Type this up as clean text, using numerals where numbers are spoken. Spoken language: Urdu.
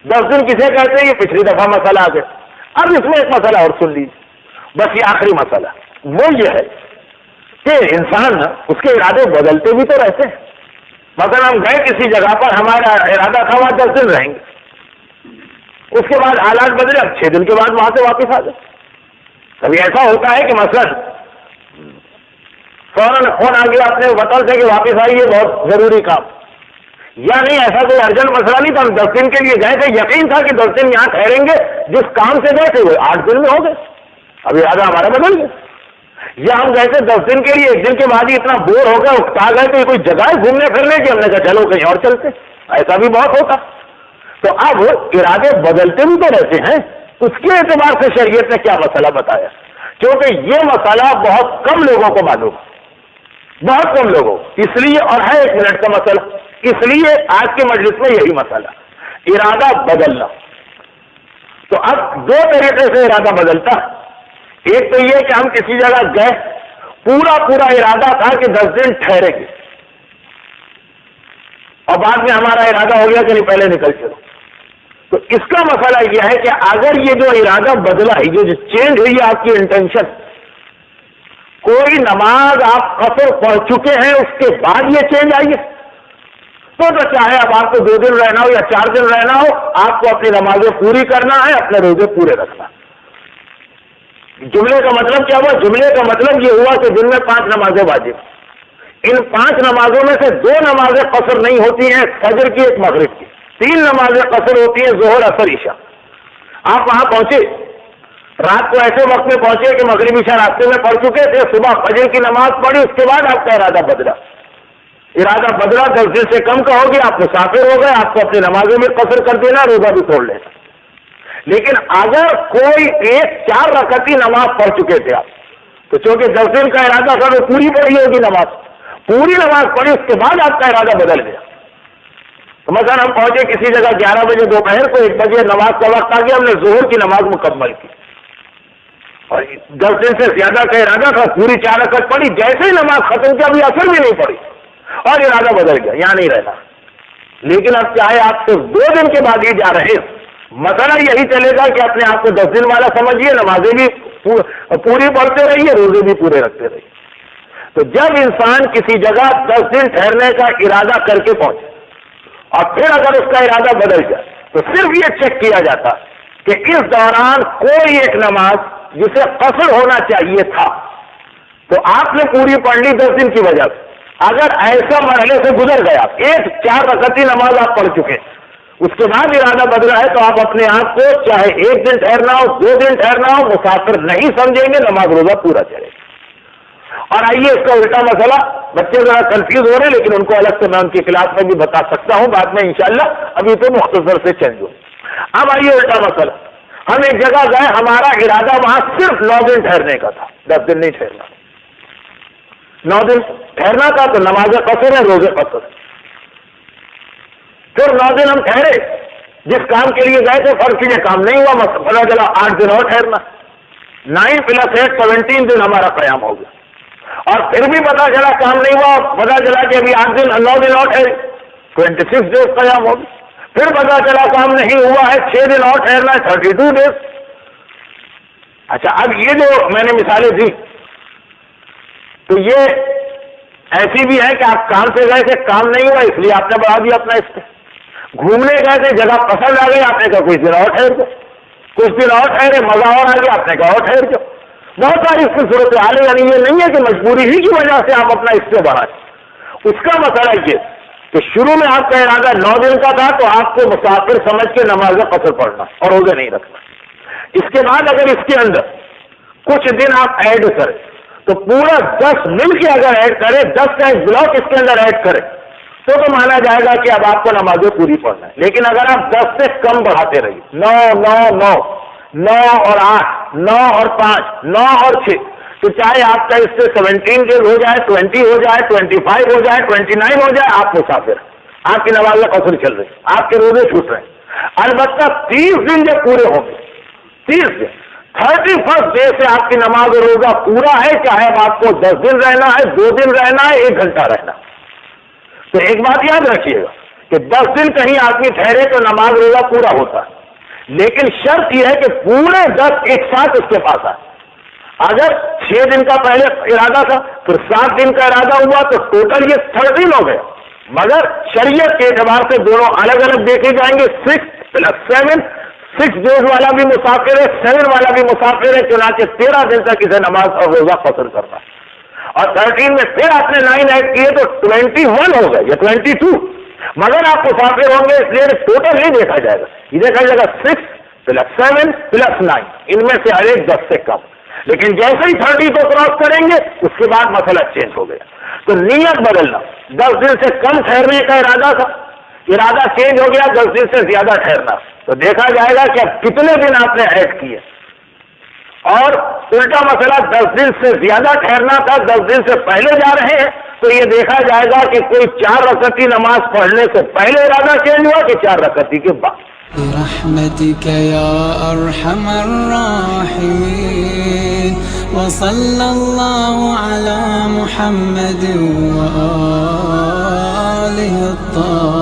10 دن کسے کہتے ہیں؟ یہ پچھلی دفعہ مسئلہ آ گیا. اب اس میں ایک مسئلہ اور سن لیجیے، بس یہ آخری مسئلہ، وہ یہ ہے کہ انسان اس کے ارادے بدلتے بھی تو رہتے ہیں. مثلا ہم گئے کسی جگہ پر، ہمارا ارادہ تھا وہاں 10 دن رہیں گے، اس کے بعد حالات بدلے، اب 6 دن کے بعد وہاں سے واپس آ گئے. کبھی ایسا ہوتا ہے کہ مثلا فوراً فون آ گیا اپنے وطن سے کہ واپس آئیے، بہت ضروری کام، یا نہیں ایسا کوئی ارجنٹ مسئلہ نہیں تھا، ہم 10 دن کے لیے گئے تھے، یقین تھا کہ 10 دن یہاں ٹھہریں گے، جس کام سے گئے تھے وہ 8 دن میں ہو گئے، اب ارادہ ہمارا بدل گیا. یا ہم گئے تھے 10 دن کے لیے، 1 دن کے بعد ہی اتنا بور ہو گئے، اکتا گئے تو یہ کوئی جگہ ہے گھومنے پھرنے کی، ہم نے کہا چلو کہیں اور چلتے. ایسا بھی بہت ہوتا. تو اب ارادے بدلتے بھی تو رہتے ہیں. اس کے اعتبار سے شریعت نے کیا مسئلہ بتایا؟ کیونکہ یہ مسئلہ بہت کم لوگوں کو معلوم ہے، بہت کم لوگوں، اس لیے، اور ہے 1 منٹ کا مسئلہ، اس لیے آج کے مجلس میں یہی مسئلہ، ارادہ بدلنا. تو اب 2 طریقے سے ارادہ بدلتا ہے. ایک تو یہ کہ ہم کسی جگہ گئے، پورا ارادہ تھا کہ 10 دن ٹھہرے گے، اور بعد میں ہمارا ارادہ ہو گیا کہ نہیں پہلے نکل چلو. تو اس کا مسئلہ یہ ہے کہ اگر یہ جو ارادہ بدلا ہے، جو چینج ہوئی ہے آپ کی انٹینشن، کوئی نماز آپ قصر پڑھ چکے ہیں اس کے بعد یہ چینج آئی ہے، تو چاہے اب آپ کو 2 دن رہنا ہو یا 4 دن رہنا ہو، آپ کو اپنی نمازیں پوری کرنا ہے، اپنے روزے پورے رکھنا. جملے کا مطلب کیا ہوا؟ جملے کا مطلب یہ ہوا کہ دن میں 5 نمازیں واجب، ان 5 نمازوں میں سے 2 نمازیں قصر نہیں ہوتی ہیں، فجر کی، ایک مغرب کی. 3 نمازیں قصر ہوتی ہیں، ظہر، عصر، عشاء. آپ وہاں پہنچے، رات کو ایسے وقت میں پہنچے کہ مغرب عشاء راستے میں پڑھ چکے تھے، صبح فجر کی نماز پڑھی، اس کے بعد آپ کا ارادہ بدلا. 10 دن سے کم کا ہو گیا، آپ مسافر ہو گئے، آپ کو اپنی نمازوں میں قصر کر دینا، روزہ بھی توڑ لینا. لیکن اگر کوئی 4 رکعتی نماز پڑھ چکے تھے آپ، تو چونکہ 10 دن کا ارادہ تھا تو پوری پڑھی ہوگی نماز، پوری نماز پڑھی، اس کے بعد آپ کا ارادہ بدل گیا. تو مثلا ہم پہنچے کسی جگہ 11 بجے دوپہر کو، 1 بجے نماز کا وقت آ گیا، ہم نے ظہر کی نماز مکمل کی، اور 10 دن سے زیادہ کا ارادہ تھا، پوری 4 رکعت پڑھی، جیسے ہی نماز ختم کیا ابھی اثر بھی نہیں پڑی اور ارادہ بدل گیا، یہاں نہیں رہنا. لیکن اب چاہے آپ سے 2 دن کے بعد ہی جا رہے ہیں، مسئلہ یہی چلے گا کہ اپنے آپ کو 10 دن والا سمجھیے، نمازیں بھی پوری پڑھتے رہیے، روزے بھی پورے رکھتے رہیے. تو جب انسان کسی جگہ 10 دن ٹھہرنے کا ارادہ کر کے پہنچے، اور پھر اگر اس کا ارادہ بدل جائے، تو صرف یہ چیک کیا جاتا کہ اس دوران کوئی ایک نماز جسے قصر ہونا چاہیے تھا تو آپ نے پوری پڑھ لی 10 دن کی وجہ سے. اگر ایسا مرحلے سے گزر گیا، 4 رکعتی نماز آپ پڑھ چکے، اس کے بعد ارادہ بدلا ہے، تو آپ اپنے آپ کو چاہے 1 دن ٹھہرنا ہو، 2 دن ٹھہرنا ہو، مسافر نہیں سمجھیں گے، نماز روزہ پورا چلے گا. اور آئیے اس کا الٹا مسئلہ، بچے ذرا کنفیوز ہو رہے ہیں لیکن ان کو الگ سے میں ان کی کلاس میں بھی بتا سکتا ہوں بعد میں انشاءاللہ، ابھی تو مختصر سے چینج ہو. اب آئیے الٹا مسئلہ، ہم ایک جگہ گئے، ہمارا ارادہ وہاں صرف 9 دن ٹھہرنے کا تھا، 10 دن نہیں ٹھہرنا، 9 دن ٹھہرنا تھا، تو نماز قصر ہے، روزے قصر. پھر 9 دن ہم ٹھہرے، جس کام کے لیے گئے تھے فرض کیجیے کام نہیں ہوا، پتا چلا 8 دن اور ٹھہرنا، 9 + 8 17 دن ہمارا قیام ہو گیا. اور پھر بھی پتا چلا کام نہیں ہوا، پتا چلا کہ ابھی 9 دن اور ٹھہرے، 26 ڈیز قیام ہو گیا. پھر پتا چلا کام نہیں ہوا ہے، 6 دن اور ٹھہرنا ہے، 32 ڈیز. اچھا، اب یہ جو میں نے مثالیں دی، تو یہ ایسی بھی ہے کہ آپ کام سے گئے تھے، کام نہیں ہوا اس لیے آپ نے بڑھا دیا اپنا اس پہ. گھومنے گئے تھے، جگہ پسند آ گئی، آپ نے کہا کچھ دن اور ٹھہر جاؤ، کچھ دن اور ٹھہرے، مزہ اور آ گیا، آپ نے کہا اور ٹھہر جاؤ. بہت ساری اس کی صورت حال ہے، یعنی یہ نہیں ہے کہ مجبوری ہی کی وجہ سے آپ اپنا اس سے بڑھائیں. اس کا مسئلہ یہ کہ شروع میں آپ کا ارادہ 9 دن کا تھا، تو آپ کو مسافر سمجھ کے نماز قصر پڑھنا اور روزے نہیں رکھنا. اس کے بعد اگر اس کے اندر کچھ دن آپ ایڈ کریں، تو پورا 10 مل کے اگر ایڈ کرے، 10 کا ایک بلاک اس کے اندر ایڈ کرے، تو مانا جائے گا کہ اب آپ کو نمازیں پوری پڑھنا ہے. لیکن اگر آپ 10 سے کم بڑھاتے رہیے، 9 اور 8، 9 اور 5، 9 اور 6، تو چاہے آپ کا اس سے 17 ڈیز ہو جائے، 20 ہو جائے، 25 ہو جائے، 29 ہو جائے، آپ مسافر، آپ کی نماز قصر چل رہی، آپ کے روزے چھوٹ رہے ہیں. البتہ 30 دن جب پورے ہوں گے، 30 دن 31 ڈے سے آپ کی نماز اور روزہ پورا ہے، چاہے اب آپ کو 10 دن رہنا ہے، 2 دن رہنا ہے، 1 گھنٹہ رہنا. تو ایک بات یاد رکھیے گا کہ 10 دن کہیں آدمی ٹھہرے تو نماز روزہ پورا ہوتا ہے، لیکن شرط یہ ہے کہ پورے 10 ایک ساتھ اس کے پاس آئے۔ اگر 6 دن کا پہلے ارادہ تھا پھر 7 دن کا ارادہ ہوا تو ٹوٹل یہ 13 ہو گئے، مگر شریعت کے اعتبار سے دونوں الگ الگ دیکھے جائیں گے۔ 6 + 7، 6 ڈیز والا بھی مسافر ہے، 7 والا بھی مسافر ہے، چنانچہ 13 دن تک اسے نماز اور روزہ قصر کرنا ہے۔ اور 13 میں پھر آپ نے 9 ایڈ کیے تو 21 ہو گئے یا 22، مگر آپ مسافر ہوں گے اس لیے ٹوٹل نہیں دیکھا جائے گا، یہ دیکھا جائے گا 6 + 7 + 9، ان میں سے ہر ایک 10 سے کم۔ لیکن جیسے ہی 30 کو کراس کریں گے اس کے بعد مسئلہ چینج ہو گیا، تو نیت بدلنا۔ 10 دن سے کم ٹھہرنے کا ارادہ تھا، ارادہ چینج ہو گیا 10 دن سے زیادہ ٹھہرنا، تو دیکھا جائے گا کہ اب کتنے دن آپ نے ایڈ کیے۔ اور الٹا مسئلہ 10 دن سے زیادہ ٹھہرنا تھا، 10 دن سے پہلے جا رہے ہیں، تو یہ دیکھا جائے گا کہ کوئی 4 رکعتی نماز پڑھنے سے پہلے ارادہ چینج ہوا کہ 4 رکعتی کے بعد۔ برحمتك يا أرحم الراحمين وصلى الله على محمد وآله الطاهرين